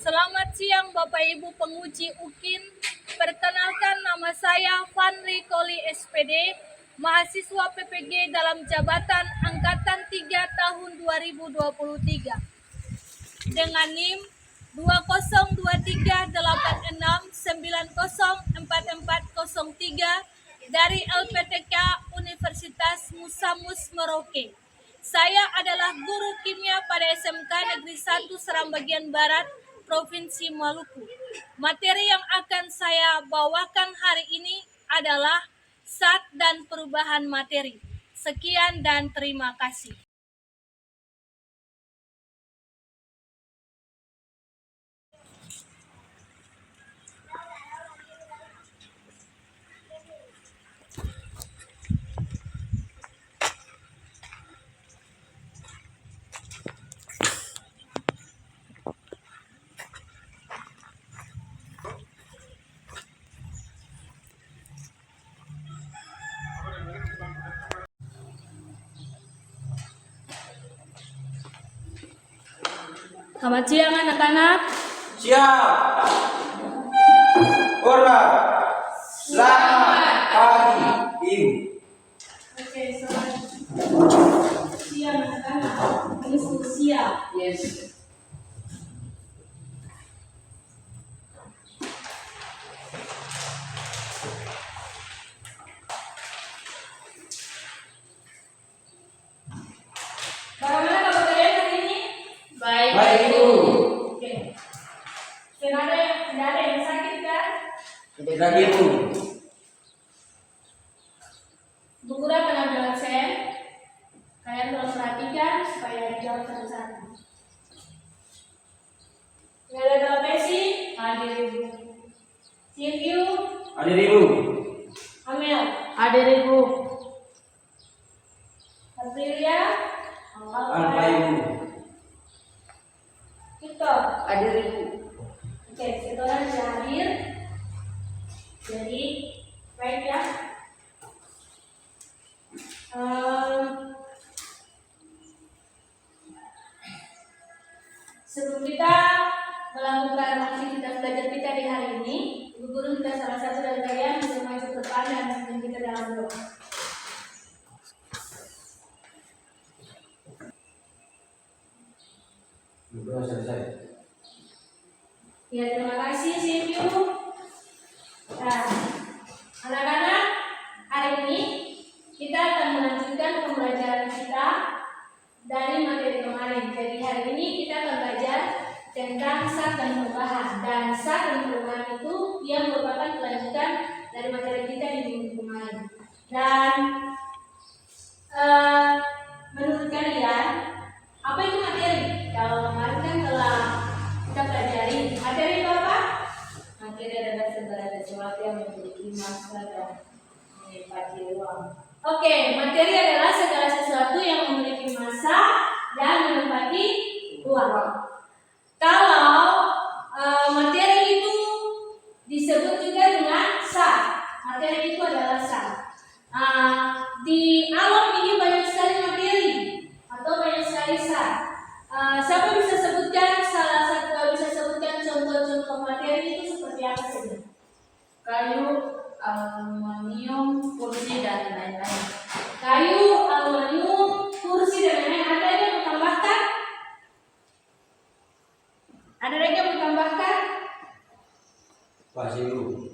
Selamat siang Bapak Ibu penguji UKIN. Perkenalkan nama saya Vanri Koli SPD, mahasiswa PPG dalam jabatan Angkatan 3 tahun 2023. Dengan NIM 202386904403 dari LPTK Universitas Musamus Merauke. Saya adalah guru kimia pada SMK Negeri 1 Seram Bagian Barat, Provinsi Maluku. Materi yang akan saya bawakan hari ini adalah zat dan perubahan materi. Sekian dan terima kasih. Selamat siang anak-anak. Siap. Hormat. Selamat pagi, Ibu. Oke, selamat siang anak-anak. Ini sudah siap. Yes. Bagaimana kabar kalian hari ini? Baik, Ibu. Oke. Tidak ada yang sakit kan? Tidak, Ibu. Bu Guru akan ambil absen. Kalian tolong perhatikan supaya dijawab satu-satu. Tidak ada televisi? Hadir Ibu. Silvio? Hadir, Ibu. Amel? Hadir Ibu. Aprilia? Alfa, Ibu. Victor? Hadir Ibu. Oke, setelah sudah hadir. Jadi, baik ya. Sebelum kita melakukan aktivitas belajar kita di hari ini, Ibu Guru minta salah satu dari kalian bisa maju ke depan dan memimpin kita dalam doa. Sudah selesai. Ya, terima kasih Silvio. Nah, anak-anak, hari ini kita akan melanjutkan pembelajaran kita dari materi kemarin. Jadi hari ini kita akan belajar tentang zat dan perubahan. Dan zat dan perubahan itu dia merupakan kelanjutan dari materi kita di minggu kemarin. Dan menurut kalian, apa itu materi? Kalau kemarin kan telah kita pelajari materi itu apa? Materi adalah segala sesuatu yang memiliki massa dan menempati ruang. Oke, materi adalah segala sesuatu yang memiliki massa dan menempati ruang. Kalau materi itu disebut juga dengan zat, materi itu adalah zat. Di alam ini banyak sekali materi atau banyak sekali zat. Siapa bisa sebutkan bisa sebutkan contoh-contoh materi itu seperti apa saja? Kayu, aluminium, kursi dan lain-lain. Kayu, aluminium, kursi dan lain-lain. Ada lagi yang menambahkan? Ada lagi yang menambahkan? Pas, Ibu.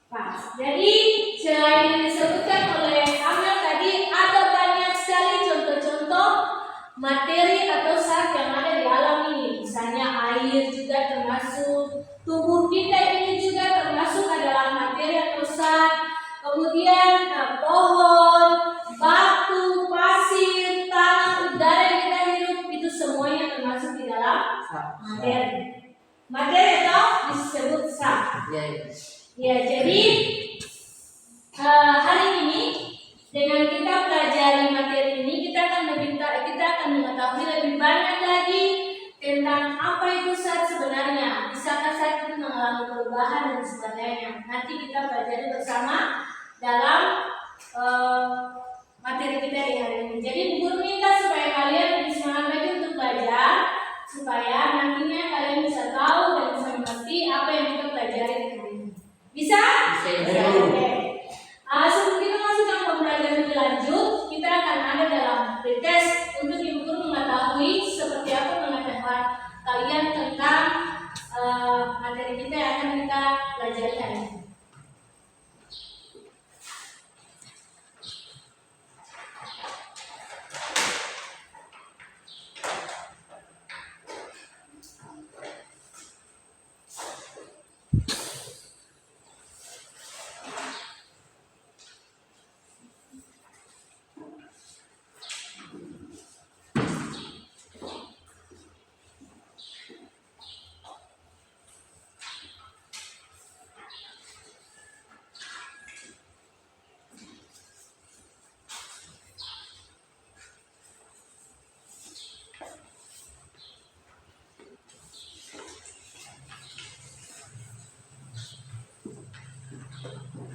Pas. Jadi selain yang disebutkan oleh Amel tadi, ada banyak sekali contoh-contoh materi atau zat yang ada di alam ini. Misalnya air juga termasuk, tubuh kita ini juga termasuk adalah materi atau zat. Kemudian pohon, batu, pasir, tanah, udara yang kita hirup itu semuanya termasuk di dalam materi. Materi atau disebut zat. Ya, jadi hari ini dengan kita pelajari materi ini kita akan mengetahui lebih banyak lagi tentang apa itu zat sebenarnya. Bisakah zat itu mengalami perubahan dan sebagainya. Nanti kita pelajari bersama dalam materi kita di hari ini. Jadi Bu Guru minta supaya kalian lebih semangat lagi untuk belajar supaya nantinya kalian bisa tahu materi tes untuk ibu guru mengetahui seperti apa pengetahuan kalian tentang materi kita yang akan kita pelajari hari ini.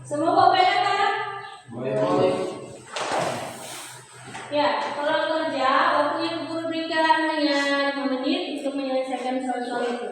Semua bawa pena kan? Boleh. Ya, kalau kerja waktunya ibu guru berikan hanya 5 menit untuk menyelesaikan soal-soal itu.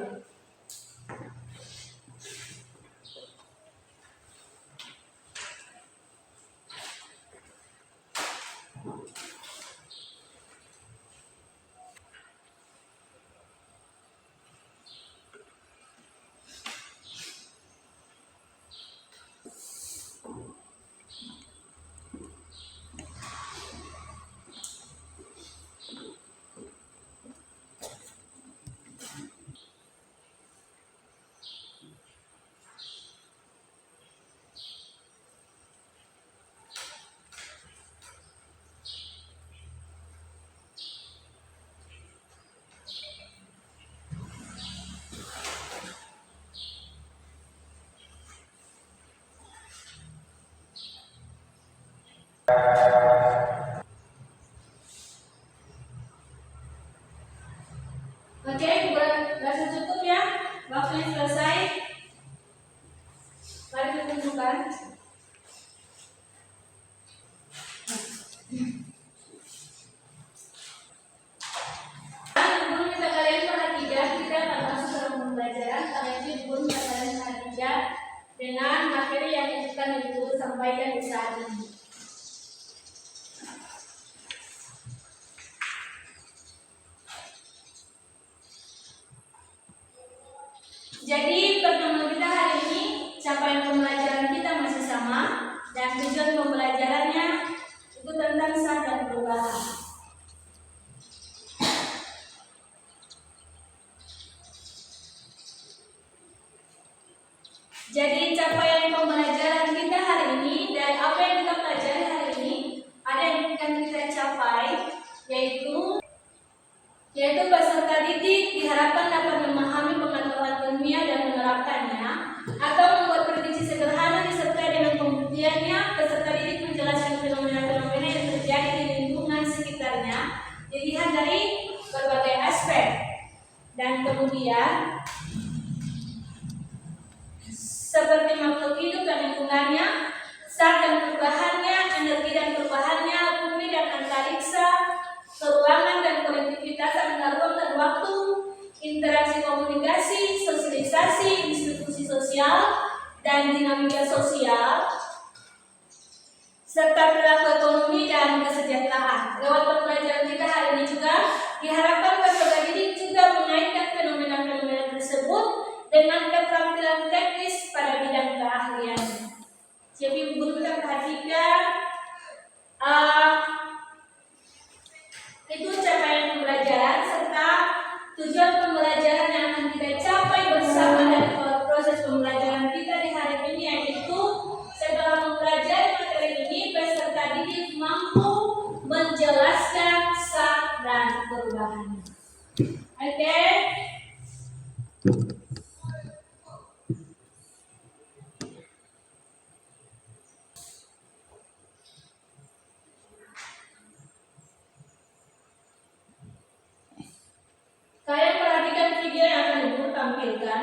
Oke, berasa cukup ya? Waktunya selesai. Mari kita tunjukkan. Guru minta kalian perhatikan, kita akan masuk dalam pembelajaran. Karena itu guru minta kalian perhatikan dengan materi yang akan ibu sampaikan di saat ini. Jadi pertemuan kita hari ini, capaian pembelajaran kita masih sama dan tujuan pembelajarannya itu tentang sah dan perubahan. Jadi capaian pembelajaran kita hari ini dan apa yang kita pelajari hari ini ada yang akan kita capai, yaitu peserta didik diharapkan dapat memahami pengetahuan ilmiah dan menerapkannya atau membuat prediksi sederhana disertai dengan pembuktiannya. Peserta didik menjelaskan fenomena-fenomena yang terjadi di lingkungan sekitarnya dilihat dari berbagai aspek, dan kemudian seperti makhluk hidup dan lingkungannya, zat dan perubahannya, energi dan perubahannya, bumi dan antariksa, keuangan dan konektivitas antar ruang dan waktu, interaksi komunikasi, sosialisasi, institusi sosial, dan dinamika sosial, serta perilaku ekonomi dan kesejahteraan. Lewat pembelajaran kita hari ini juga diharapkan peserta didik juga mengaitkan fenomena-fenomena tersebut dengan keterampilan teknis pada bidang keahliannya. Jadi guru kita perhatikan itu capaian pembelajaran serta tujuan pembelajaran yang akan kita capai bersama dan proses pembelajaran kita di hari ini, yaitu setelah mempelajari materi ini peserta didik mampu menjelaskan sah dan perubahan. Oke. Kalian perhatikan video yang akan ibu tampilkan.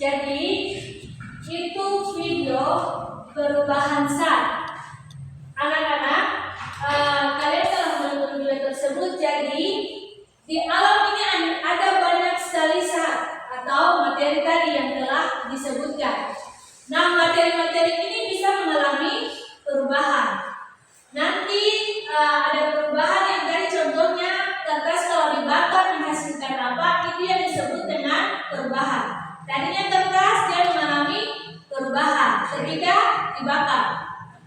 Jadi itu video perubahan zat. Anak-anak, kalian telah menonton video tersebut. Jadi di alam ini ada banyak sekali zat atau materi tadi yang telah disebutkan. Nah, materi-materi ini bisa mengalami perubahan. Nanti ada perubahan yang tadi contohnya kertas kalau dibakar menghasilkan apa, itu yang disebut dengan perubahan. Tadinya kertas dia mengalami perubahan ketika dibakar.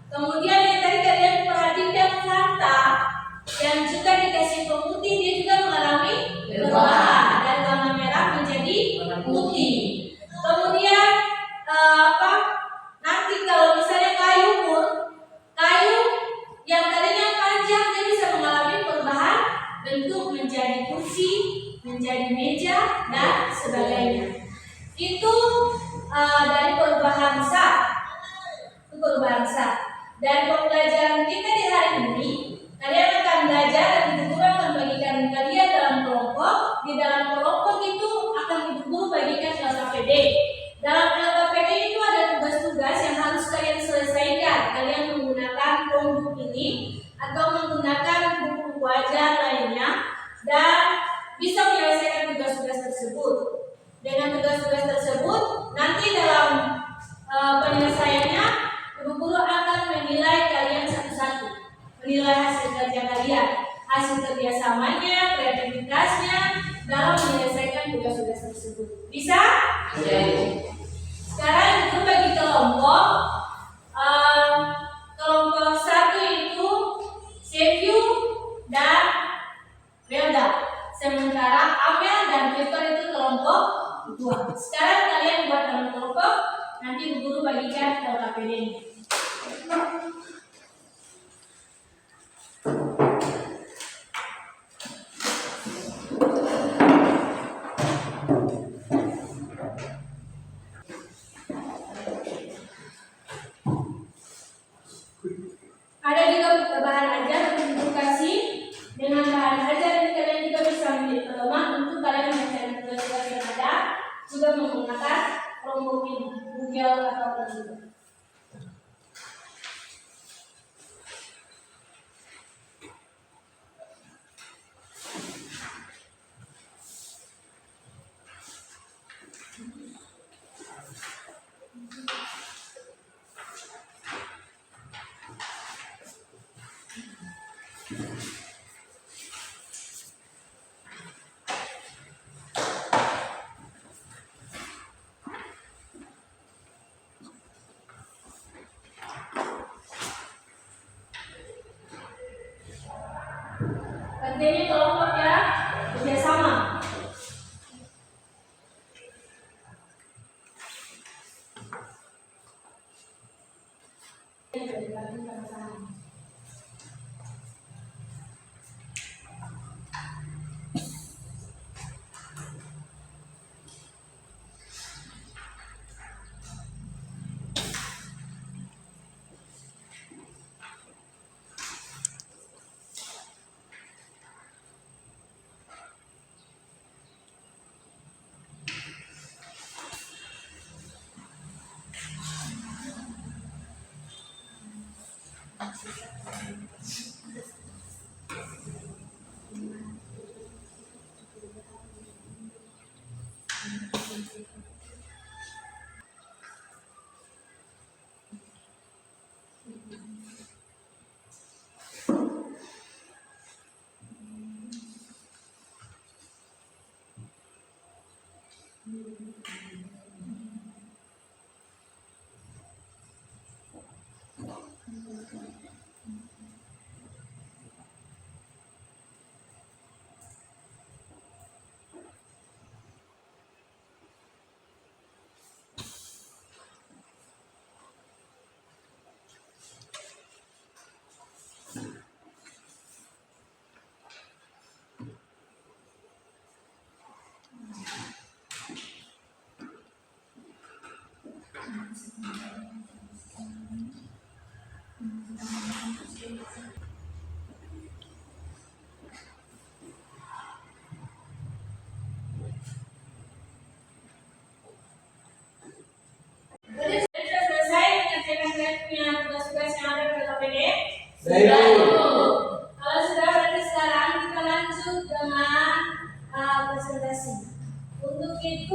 Kemudian yang tadi kalian perhatikan kata yang juga dikasih pemutih, dia juga mengalami perubahan dari warna merah menjadi putih. Kemudian nanti kalau misalnya kayu pun, kayu yang tadinya panjang dia bisa mengalami perubahan bentuk menjadi kursi, menjadi meja dan sebagainya. Itu dari perubahan zat. Itu perubahan zat. Dan pembelajaran kita di hari ini, kalian akan belajar dan ibu guru akan bagikan kalian dalam kelompok. Di dalam kelompok itu akan ibu guru bagikan LKPD. Dalam LKPD itu ada tugas-tugas yang harus kalian selesaikan. Kalian menggunakan Chromebook ini atau menggunakan buku ajar lainnya dan bisa menyelesaikan tugas-tugas tersebut. Dengan tugas-tugas tersebut, nanti dalam penyelesaiannya, ibu guru akan menilai kalian satu-satu, menilai hasil kerja kalian, hasil kerjasamanya, kreativitasnya dalam menyelesaikan tugas-tugas tersebut. Bisa? Iya. Sekarang ibu guru bagi kelompok. Kelompok 1 itu Sevyu dan Melda. Sementara Amel dan Victor itu kelompok 2. Sekarang kalian buat dalam kelompok, nanti ibu guru bagikan LKPD-nya. Ada juga bahan ajar untuk edukasi. Dengan bahan ajar ini kalian juga bisa menjadi pedoman untuk kalian menyelesaikan tugas-tugas yang ada, juga menggunakan Chromebook ini, Google atau Google. Pentingnya kelompok ya, kerjasama.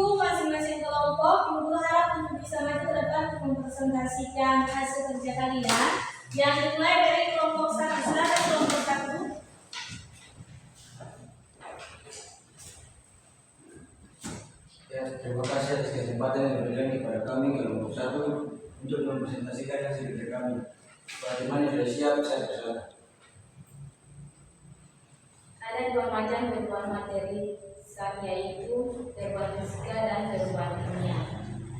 itu masing-masing kelompok Ibu Guru harap untuk bisa maju ke depan untuk mempresentasikan hasil kerja kalian yang dimulai dari kelompok 1. Silakan kelompok 1. Ya, terima kasih atas kesempatan yang diberikan kepada kami kelompok 1 untuk mempresentasikan hasil kerja kami. Bagaimana sudah siap, saya persilakan. Ada dua macam perubahan materi saat, yaitu perubahan fisika dan perubahan kimia.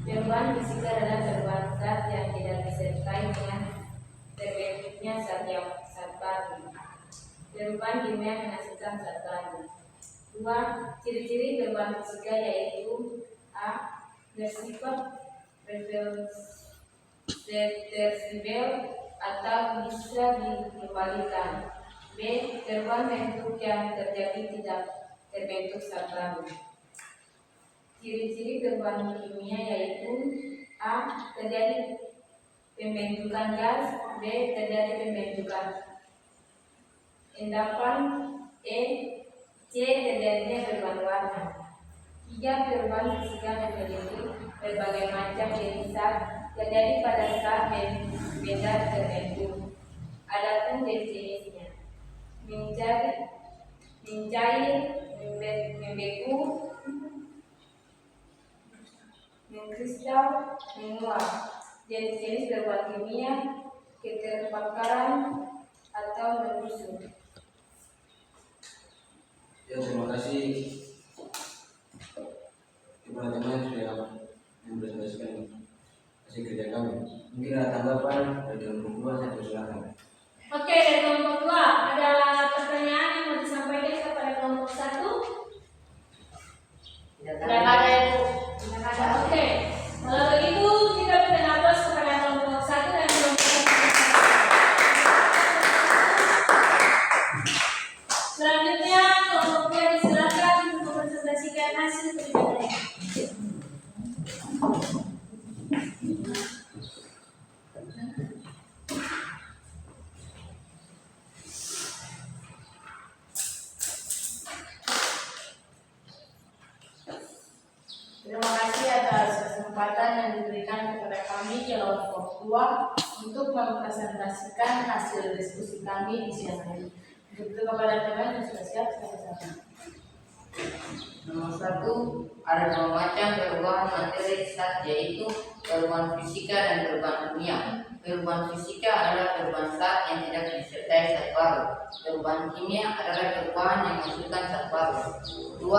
Perubahan fisika adalah perubahan zat yang tidak disertai dengan terbentuknya zat baru. Perubahan kimia menghasilkan zat baru. 2. Ciri-ciri perubahan fisika yaitu A. Bersifat reversibel atau bisa dikembalikan. B. Perubahan bentuk yang terjadi tidak terbentuk zat baru. Ciri-ciri perubahan kimia yaitu A. Terjadi pembentukan gas. B. Terjadi pembentukan endapan. C. Terjadinya perubahan warna. 3. Perubahan fisika memiliki berbagai macam jenis zat terjadi pada saat benda terbentuk. Adapun jenis-jenisnya mencair, membeku, mengkristal, menguap. Jenis-jenis perubahan kimia, keterbakaran atau membusuk. Ya, terima kasih kepada teman sudah mempresentasikan hasil kerja kami. Mungkin ada tanggapan dari kelompok 2, saya persilakan. Oke, dari kelompok 2 ada pertanyaan yang mau disampaikan kepada kelompok 1? Tidak ada ya Bu. Tidak ada. Oke. Kalau begitu kita berikan aplaus kepada kelompok 1 dan kelompok 1. Selanjutnya kelompok 2 disilakan untuk mempresentasikan hasil kerja. Terima kasih atas kesempatan yang diberikan kepada kami kelompok 2 untuk mempresentasikan hasil diskusi kami di siang hari. Untuk kepada teman yang sudah siap, saya silakan. Nomor 1, ada 2 macam perubahan materi zat, yaitu perubahan fisika dan perubahan kimia. Perubahan fisika adalah perubahan zat yang tidak disertai zat baru. Perubahan kimia adalah perubahan yang menghasilkan zat baru. 2.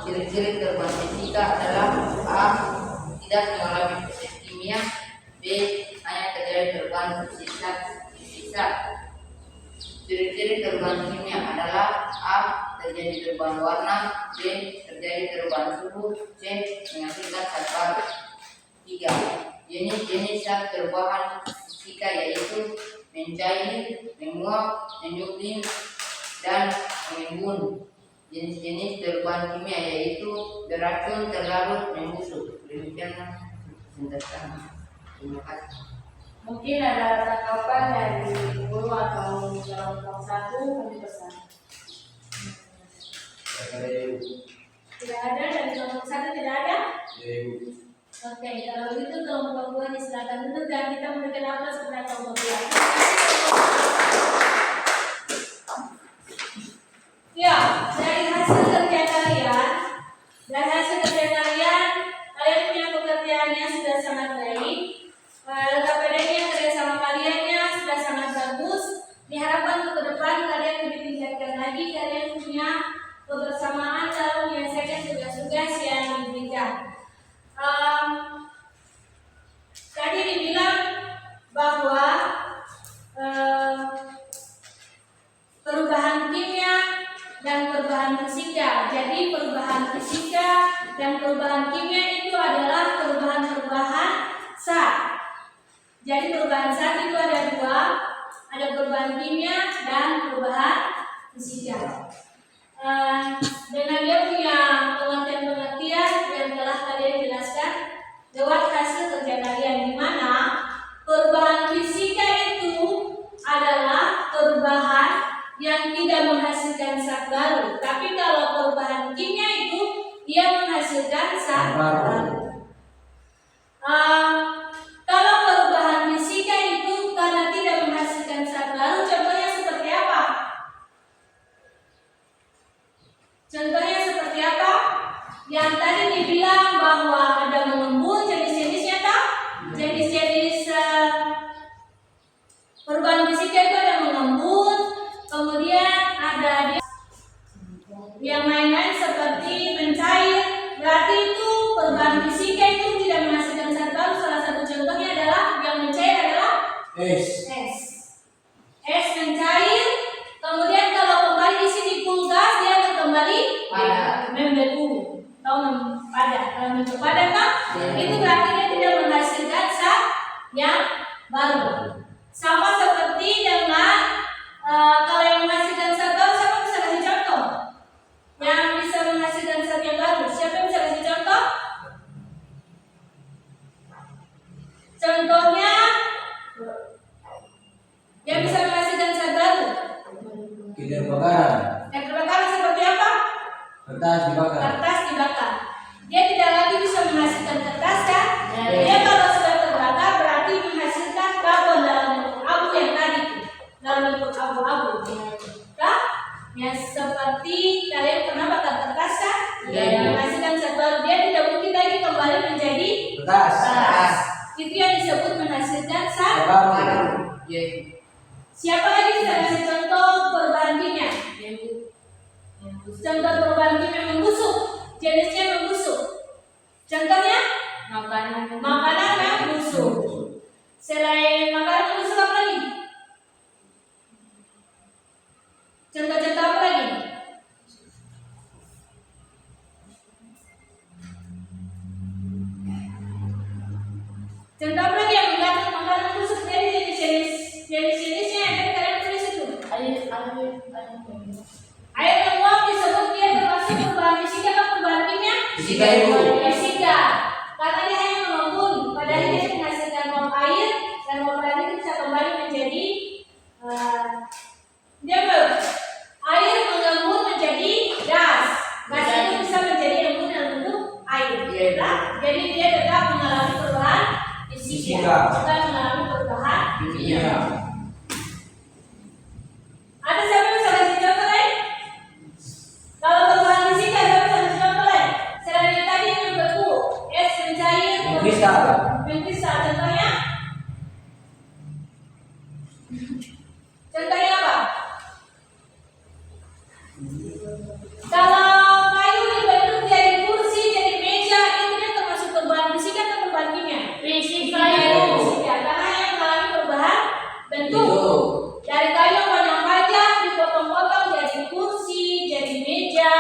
Ciri-ciri perubahan fisika adalah A. Tidak mengalami proses kimia. B. Hanya terjadi perubahan fisika. Ciri-ciri perubahan kimia adalah A. Terjadi perubahan warna. B. Terjadi perubahan suhu. C. Menghasilkan zat baru. 3. Jenis-jenis zat perubahan fisika yaitu mencair, menguap, menyublim, dan mengembun. Jenis-jenis perubahan kimia yaitu beracun, terlarut, membusuk. Demikianlah presentasi. Terima kasih. Mungkin ada tanggapan dari guru atau kelompok 1 kami pesan. Tidak ada, dari kelompok 1 tidak ada. Ya, Ibu. Oke, kalau begitu kelompok 2 disilakan duduk dan kita memberikan aplaus kepada kelompok 2. Ya, dari hasil kerja kalian, kalian punya pekerjaan yang sudah sangat baik. LKPD-nya, kerjasama kaliannya sudah sangat bagus. Diharapkan untuk ke depan kalian lebih tingkatkan lagi. Kalian punya kebersamaan dalam menyelesaikan tugas-tugas yang diberikan. Tadi dibilang bahwa perubahan kimia dan perubahan fisika. Jadi perubahan fisika dan perubahan kimia itu adalah perubahan-perubahan zat. Jadi perubahan zat itu ada 2, ada perubahan kimia dan perubahan fisika. Dengan dia punya pengertian-pengertian yang telah kalian jelaskan lewat hasil kerja kalian, di mana perubahan fisika itu adalah perubahan yang tidak menghasilkan zat baru. Tapi kalau perubahan kimia itu dia menghasilkan zat Baru. baru. Kalau perubahan fisika itu karena tidak menghasilkan zat baru, contohnya seperti apa? Contohnya seperti apa? Yang tadi dibilang bahwa ada mengembun, jenis-jenisnya tak? Jenis-jenis perubahan fisika itu ada mengembun, kemudian ada yang lain-lain seperti mencair. Berarti itu perubahan fisika itu tidak menghasilkan zat baru. Salah satu contohnya adalah yang mencair adalah Es. es mencair. Kemudian kalau kembali di sini full gas, dia akan kembali Padat. membeku atau padat. Kalau membeku padat kan, itu berarti dia tidak menghasilkan zat yang baru. Sama seperti dengan kalau yang menghasilkan zat baru, siapa bisa kasih contoh? Yang bisa menghasilkan zat yang baru, siapa yang bisa kasih contoh? Contohnya yang bisa menghasilkan zat baru. Kita kebakaran. Yang kebakaran seperti apa? Kertas dibakar. Kertas dibakar. Dia tidak lagi bisa menghasilkan kertas kan? Ya. Dia kalau sudah terbakar berarti menghasilkan karbon dalam bentuk abu yang tadi itu. Dalam bentuk abu-abu. Kan? Yang seperti kalian pernah bakar kertas kan? Ya. Menghasilkan zat baru. Dia tidak mungkin lagi kembali menjadi Kertas. keras. Itu yang disebut menghasilkan zat Baru. baru. Ya. Siapa lagi bisa kasih contoh perubahan kimia? Contoh perubahan kimia membusuk. Jenisnya membusuk. Contohnya makanan membusuk. Selain makanan membusuk apa lagi? Contoh-contoh apa lagi? Contoh apa lagi yang mengandung makanan membusuk? Jadi jenis-jenisnya yang tadi kalian tulis itu. Air menguap disebut dia termasuk perubahan fisika atau perubahan kimia? Fisika, Ibu. Fisika. Karena dia hanya mengembun, padahal dia menghasilkan uap air dan uap air itu bisa kembali menjadi air mengembun menjadi gas. Gas itu bisa menjadi embun dalam bentuk air. Iya. Nah, jadi dia tetap mengalami perubahan fisika. Fisika. Tetap mengalami perubahan Kimia. Ada siapa yang bisa kasih contoh lain? Kalau perubahan fisika siapa bisa kasih contoh lain? Selain yang tadi yang membeku, es mencair, Mengkristal. mengkristal. Contohnya? Contohnya apa? Kalau kayu dibentuk jadi kursi, jadi meja, itu dia termasuk perubahan fisika atau perubahan kimia? Fisika. Fisika. Karena yang mengalami perubahan bentuk. Dari kayu yang panjang-panjang dipotong-potong jadi kursi, jadi meja,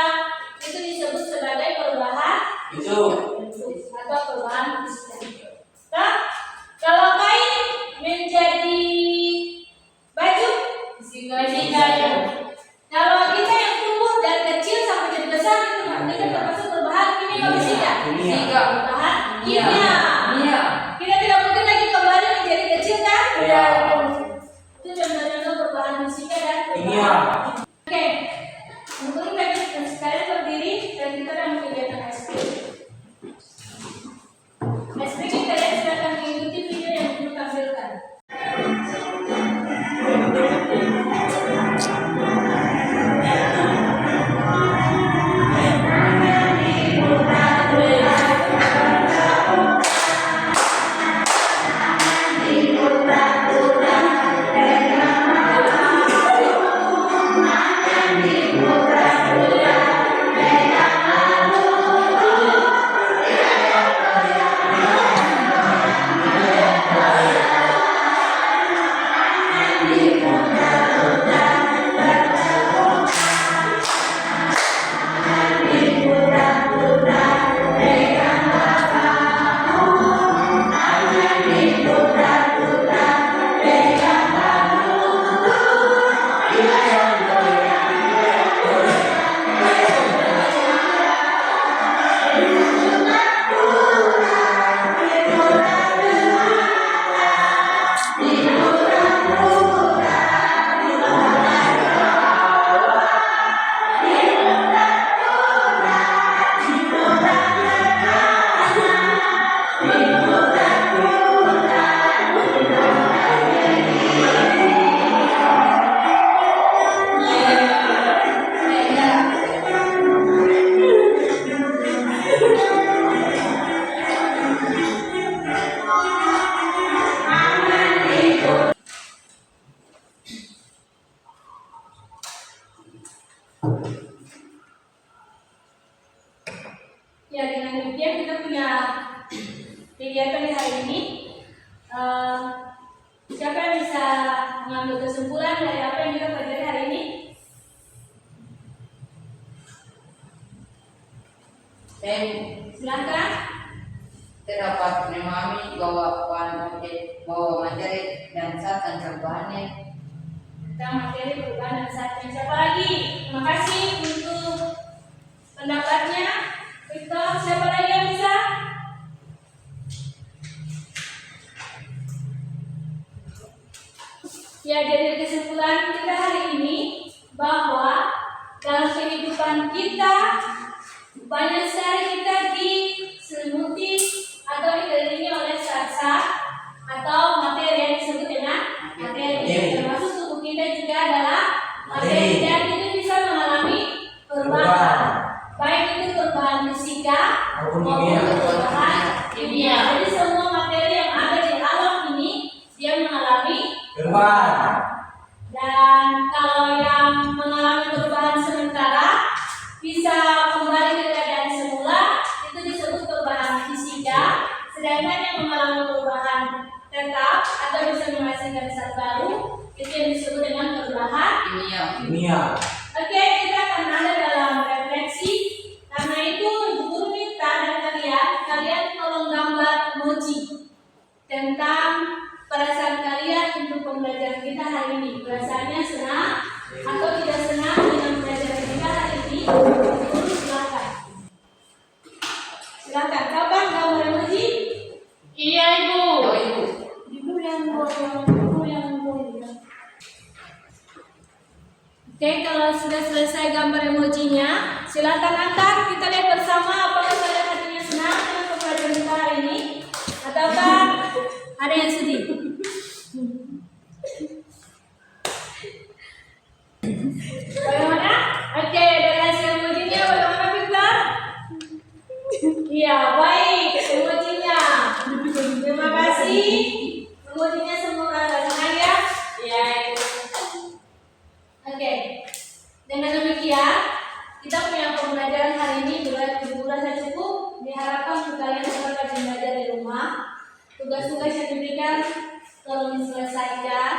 itu disebut sebagai perubahan Itu. bentuk atau perubahan fisika. Nah, kalau kain menjadi baju, fisika ya. Kalau kita yang tumbuh dari kecil sampai jadi besar itu termasuk perubahan kimia atau fisika? Kimia. Perubahan kimia. Kimia. Kita tidak mungkin lagi kembali menjadi kecil kan? Iya. Itu contoh-contoh perubahan fisika dan Kimia. Oke, untuk lagi sekalian berdiri dan kita akan kegiatan SP. SP kalian silakan mengikuti video yang kita tampilkan. kegiatan di hari ini. Siapa yang bisa mengambil kesimpulan dari apa yang kita pelajari hari ini? Silakan. Terdapat memahami bahwa materi dan zat dan perubahannya. Tentang materi perubahan dan saatnya. Siapa lagi? Terima kasih untuk pendapatnya. Victor, siapa lagi yang bisa? Ya, jadi kesimpulan kita hari ini bahwa dalam kehidupan kita banyak sekali kita diselimuti atau dikelilingi oleh zat-zat atau materi yang disebut dengan materi. Termasuk tubuh kita juga adalah materi dan itu bisa mengalami perubahan. Baik itu perubahan fisika maupun perubahan kimia. Jadi semua materi yang ada di alam ini dia mengalami perubahan. Dan kalau yang mengalami perubahan sementara bisa kembali ke keadaan semula, itu disebut perubahan fisika. Sedangkan yang mengalami perubahan tetap atau bisa menghasilkan zat baru, itu yang disebut dengan perubahan Kimia. Oke, kita akan ada dalam refleksi. Karena itu, Ibu Guru minta dari kalian tolong gambar emoji tentang perasaan kalian untuk pembelajaran kita hari ini. Perasaannya senang atau tidak senang dengan pembelajaran kita hari ini? Guru silakan. Silakan. Kapan gambar emoji? Iya Ibu. Ibu yang boleh. Oke, kalau sudah selesai gambar emojinya, silakan angkat. Kita lihat bersama apakah kalian hatinya senang dengan pembelajaran kita hari ini, ataukah ada yang sedih. Bagaimana? Oke, dari hasil emojinya bagaimana Victor? Iya, baik emojinya. Terima kasih. Emojinya semoga senang ya. Iya. Oke, dengan demikian kita punya pembelajaran hari ini durasi cukup. Diharapkan untuk kalian semua rajin belajar di rumah. Tugas-tugas yang diberikan tolong diselesaikan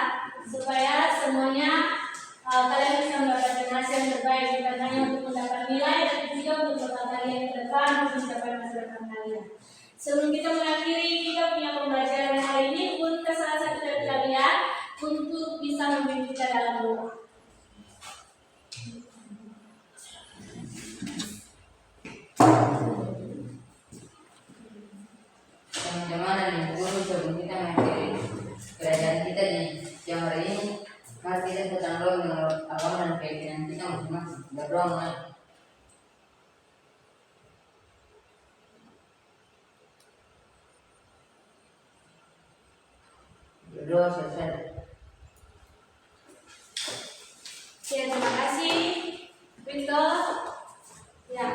supaya semuanya kalian bisa mendapatkan hasil yang terbaik, bukan hanya untuk mendapat nilai, tapi juga untuk bekal kalian ke depan untuk mencapai masa depan kalian. Sebelum kita mengakhiri, kita punya pembelajaran hari ini pun ke salah satu dari kalian untuk bisa memimpin kita dalam doa. Teman-teman dan Ibu Guru, sebelum kita mengakhiri pelajaran kita di siang hari ini, mari kita tetap doa menurut agama dan keyakinan kita masing-masing. Berdoa mulai. Berdoa selesai. Ya, terima kasih Victor. Ya,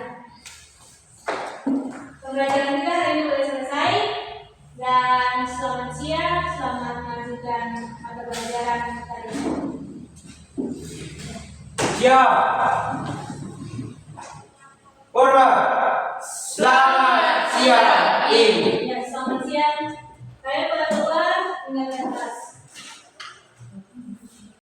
pembelajaran kita hari ini boleh selesai. Dan selamat siang, selamat melanjutkan mata pelajaran hari ini. Siap. Purba. Selamat siang, Ibu. Ya, selamat siang. Kalian pada keluar dengan